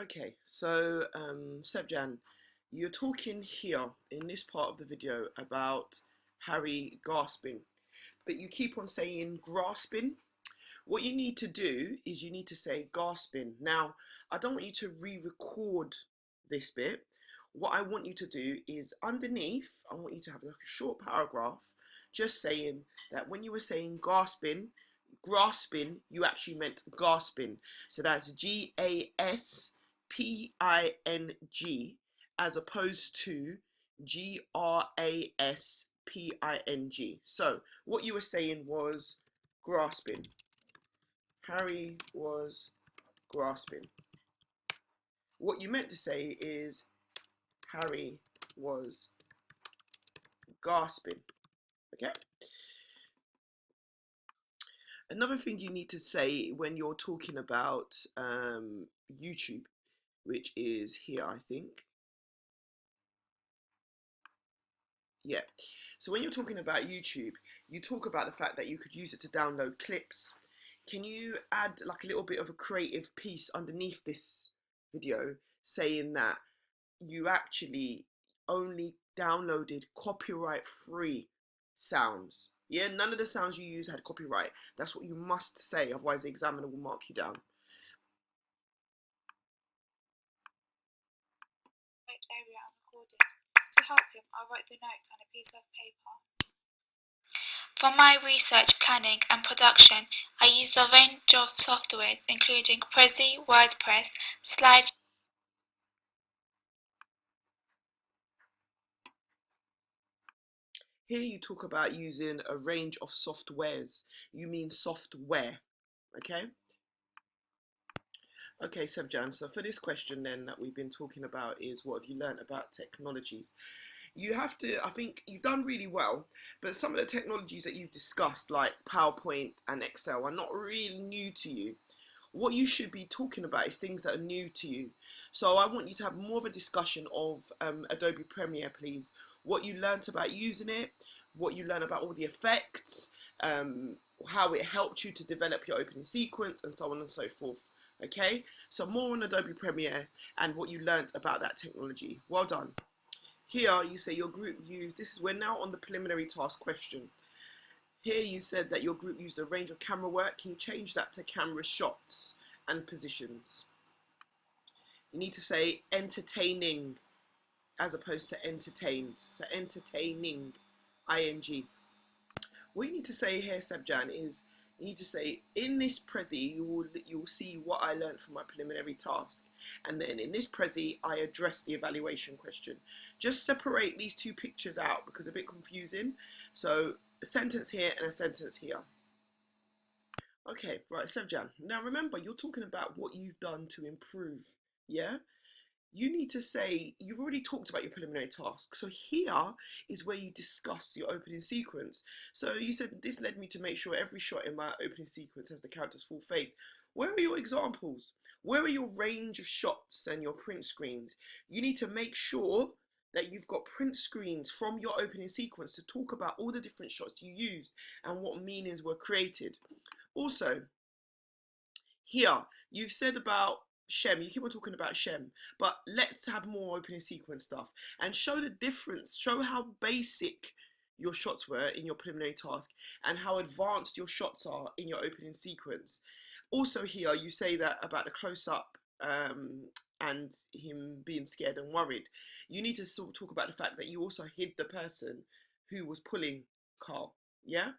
Okay, so Sevjan, you're talking here in this part of the video about Harry gasping, but you keep on saying grasping. What you need to do is you need to say gasping. Now, I don't want you to re-record this bit. What I want you to do is underneath, I want you to have like a short paragraph just saying that when you were saying gasping, grasping, you actually meant gasping. So that's Gasping as opposed to Grasping. So what you were saying was grasping. Harry was grasping. What you meant to say is Harry was gasping. Okay? Another thing you need to say when you're talking about YouTube, which is here, I think. Yeah. So when you're talking about YouTube, you talk about the fact that you could use it to download clips. Can you add like a little bit of a creative piece underneath this video saying that you actually only downloaded copyright free sounds? Yeah, none of the sounds you use had copyright. That's what you must say, otherwise the examiner will mark you down. Area unrecorded. To help him, I wrote the note on a piece of paper. For my research, planning and production, I used a range of softwares including Prezi, WordPress, Slide. Here you talk about using a range of softwares. You mean software, okay? Okay, Sebjan, so for this question then that we've been talking about is what have you learnt about technologies? You have to, I think you've done really well, but some of the technologies that you've discussed like PowerPoint and Excel are not really new to you. What you should be talking about is things that are new to you. So I want you to have more of a discussion of Adobe Premiere, please. What you learnt about using it, what you learn about all the effects, how it helped you to develop your opening sequence, and so on and so forth. Okay, so more on Adobe Premiere and what you learnt about that technology. Well done. Here you say your group used, we're now on the preliminary task question. Here you said that your group used a range of camera work. Can you change that to camera shots and positions? You need to say entertaining as opposed to entertained. So entertaining, ing. What you need to say here, Sebjan, is you need to say, in this Prezi, you will see what I learned from my preliminary task. And then in this Prezi, I address the evaluation question. Just separate these two pictures out because it's a bit confusing. So a sentence here and a sentence here. Okay, right, Sebjan. Now remember, you're talking about what you've done to improve, yeah? You need to say, you've already talked about your preliminary task. So here is where you discuss your opening sequence. So you said, this led me to make sure every shot in my opening sequence has the character's full face. Where are your examples? Where are your range of shots and your print screens? You need to make sure that you've got print screens from your opening sequence to talk about all the different shots you used and what meanings were created. Also, here, you've said about Shem, you keep on talking about Shem, but let's have more opening sequence stuff and show the difference, show how basic your shots were in your preliminary task and how advanced your shots are in your opening sequence. Also here, you say that about the close-up and him being scared and worried. You need to sort of talk about the fact that you also hid the person who was pulling Carl, yeah?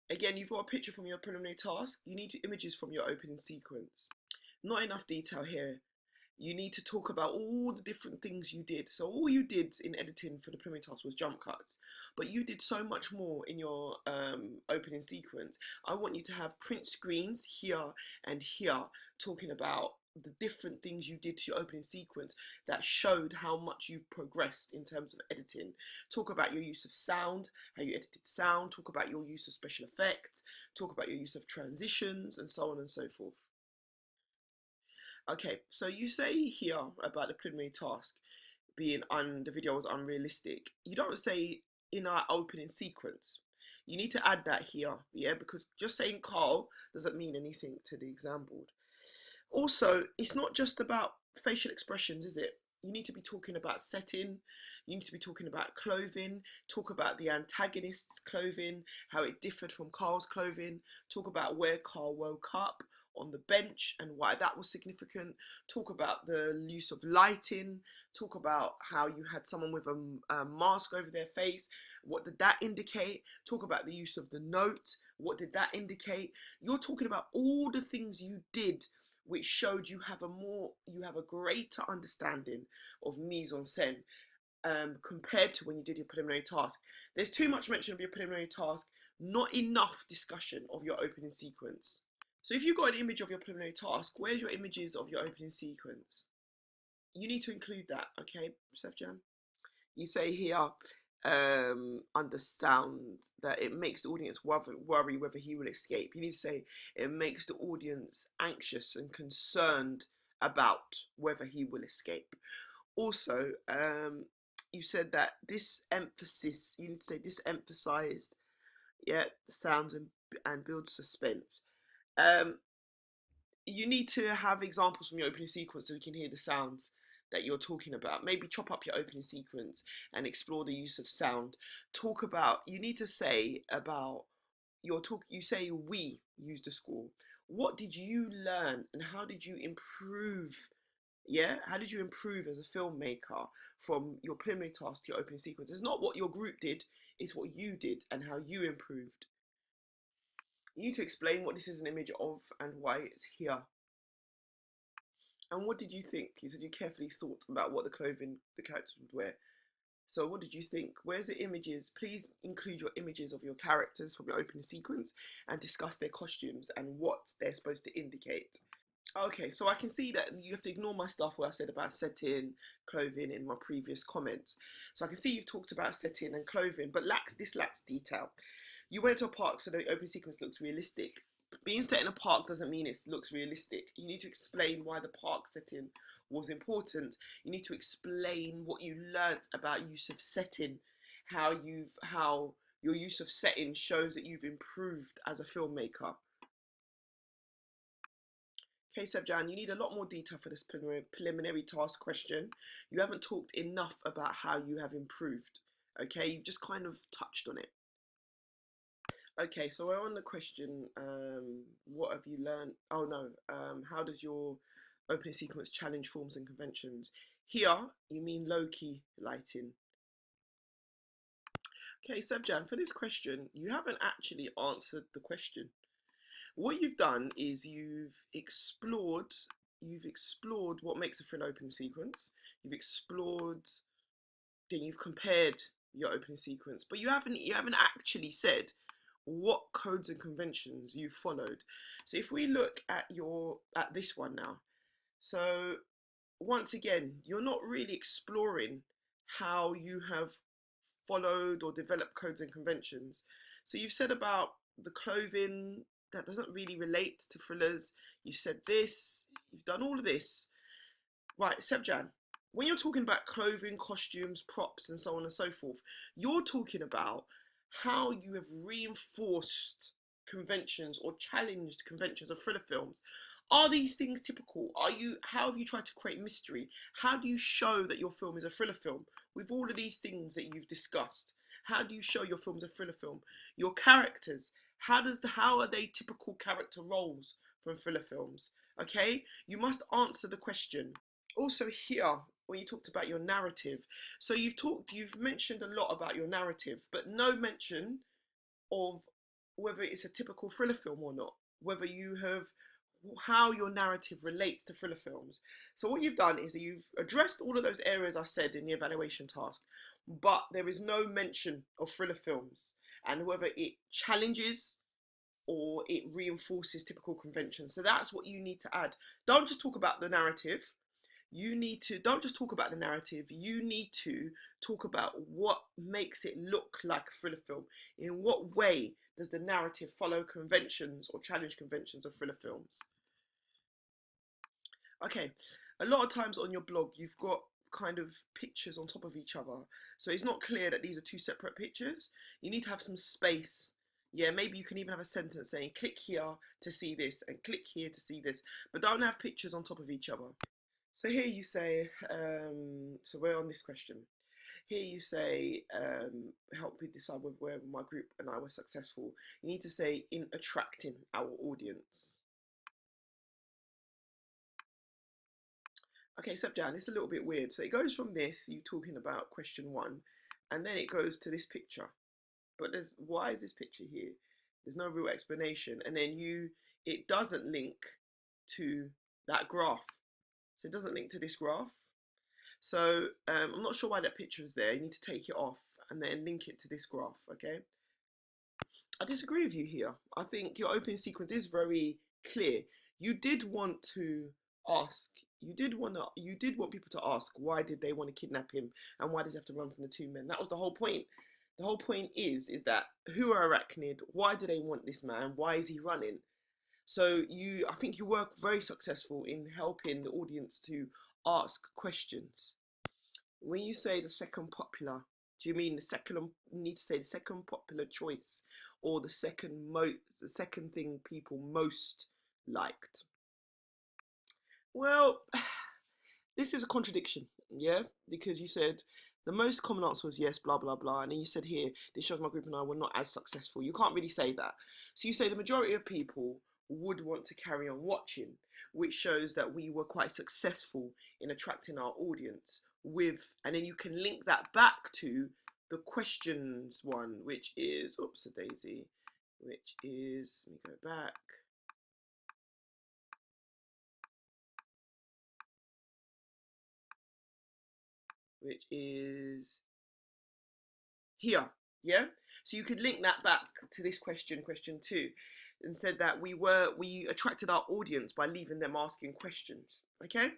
Again, you've got a picture from your preliminary task. You need images from your opening sequence. Not enough detail here. You need to talk about all the different things you did. So all you did in editing for the preliminary task was jump cuts, but you did so much more in your opening sequence. I want you to have print screens here and here talking about the different things you did to your opening sequence that showed how much you've progressed in terms of editing. Talk about your use of sound, how you edited sound, talk about your use of special effects, talk about your use of transitions, and so on and so forth. Okay, so you say here about the preliminary task being the video was unrealistic. You don't say in our opening sequence. You need to add that here, yeah, because just saying Carl doesn't mean anything to the exam board. Also, it's not just about facial expressions, is it? You need to be talking about setting, you need to be talking about clothing, talk about the antagonist's clothing, how it differed from Carl's clothing, talk about where Carl woke up on the bench and why that was significant, talk about the use of lighting, talk about how you had someone with a mask over their face, what did that indicate, talk about the use of the note, what did that indicate. You're talking about all the things you did which showed you have a greater understanding of mise en scène compared to when you did your preliminary task. There's too much mention of your preliminary task, not enough discussion of your opening sequence. So if you've got an image of your preliminary task, where's your images of your opening sequence? You need to include that, okay, Sefjan? You say here, under sound, that it makes the audience worry whether he will escape. You need to say it makes the audience anxious and concerned about whether he will escape. Also, you said that this emphasis, you need to say this emphasized, yeah, the sounds and builds suspense. You need to have examples from your opening sequence so we can hear the sounds that you're talking about. Maybe chop up your opening sequence and explore the use of sound. Talk about, you need to say about you say we used the school. What did you learn and how did you improve? Yeah, how did you improve as a filmmaker from your preliminary task to your opening sequence? It's not what your group did, it's what you did and how you improved. You need to explain what this is an image of and why it's here. And what did you think? You said you carefully thought about what the clothing the characters would wear. So what did you think? Where's the images? Please include your images of your characters from your opening sequence and discuss their costumes and what they're supposed to indicate. Okay, so I can see that you have to ignore my stuff where I said about setting, clothing in my previous comments. So I can see you've talked about setting and clothing, but this lacks detail. You went to a park, so the opening sequence looks realistic. Being set in a park doesn't mean it looks realistic. You need to explain why the park setting was important. You need to explain what you learnt about use of setting, how your use of setting shows that you've improved as a filmmaker. Okay, Sevjan, you need a lot more detail for this preliminary task question. You haven't talked enough about how you have improved. Okay, you've just kind of touched on it. Okay, so we're on the question, what have you learned? Oh no, how does your opening sequence challenge forms and conventions? Here, you mean low-key lighting. Okay, Sevjan, for this question, you haven't actually answered the question. What you've done is you've explored what makes a thriller opening sequence. You've explored, then you've compared your opening sequence, but you haven't actually said what codes and conventions you followed. So if we look at this one now, so once again, you're not really exploring how you have followed or developed codes and conventions. So you've said about the clothing that doesn't really relate to thrillers. You've said this, you've done all of this. Right, Sevjan, when you're talking about clothing, costumes, props, and so on and so forth, you're talking about how you have reinforced conventions or challenged conventions of thriller films. Are these things typical? How have you tried to create mystery? How do you show that your film is a thriller film? With all of these things that you've discussed, how do you show your film's a thriller film? Your characters, how are they typical character roles from thriller films? Okay, you must answer the question. Also here, when you talked about your narrative, so you've mentioned a lot about your narrative, but no mention of whether it's a typical thriller film or not, how your narrative relates to thriller films. So what you've done is that you've addressed all of those areas I said in the evaluation task, but there is no mention of thriller films and whether it challenges or it reinforces typical conventions. So that's what you need to add. Don't just talk about the narrative. Don't just talk about the narrative, you need to talk about what makes it look like a thriller film. In what way does the narrative follow conventions or challenge conventions of thriller films? Okay, a lot of times on your blog you've got kind of pictures on top of each other, so it's not clear that these are two separate pictures. You need to have some space Yeah, maybe you can even have a sentence saying click here to see this and click here to see this, but don't have pictures on top of each other. So here you say, so we're on this question. Here you say, help me decide whether my group and I were successful. You need to say in attracting our audience. Okay, Jan, it's a little bit weird. So it goes from this, you talking about question 1, and then it goes to this picture. But why is this picture here? There's no real explanation. And then it doesn't link to that graph. So it doesn't link to this graph. So I'm not sure why that picture is there. You need to take it off and then link it to this graph, okay? I disagree with you here. I think your opening sequence is very clear. You did want to ask, you did want people to ask why did they want to kidnap him and why does he have to run from the 2 men? That was the whole point. The whole point is that who are Arachnid? Why do they want this man? Why is he running? So I think you were very successful in helping the audience to ask questions. When you say the second popular, do you mean you need to say the second popular choice or the second thing people most liked? Well, this is a contradiction, yeah? Because you said the most common answer was yes, blah, blah, blah. And then you said here, this shows my group and I were not as successful. You can't really say that. So you say the majority of people would want to carry on watching, which shows that we were quite successful in attracting our audience and then you can link that back to the questions one, which is, oops, a daisy, which is, let me go back. Which is here, yeah? So you could link that back to this question 2, and said that we attracted our audience by leaving them asking questions, okay?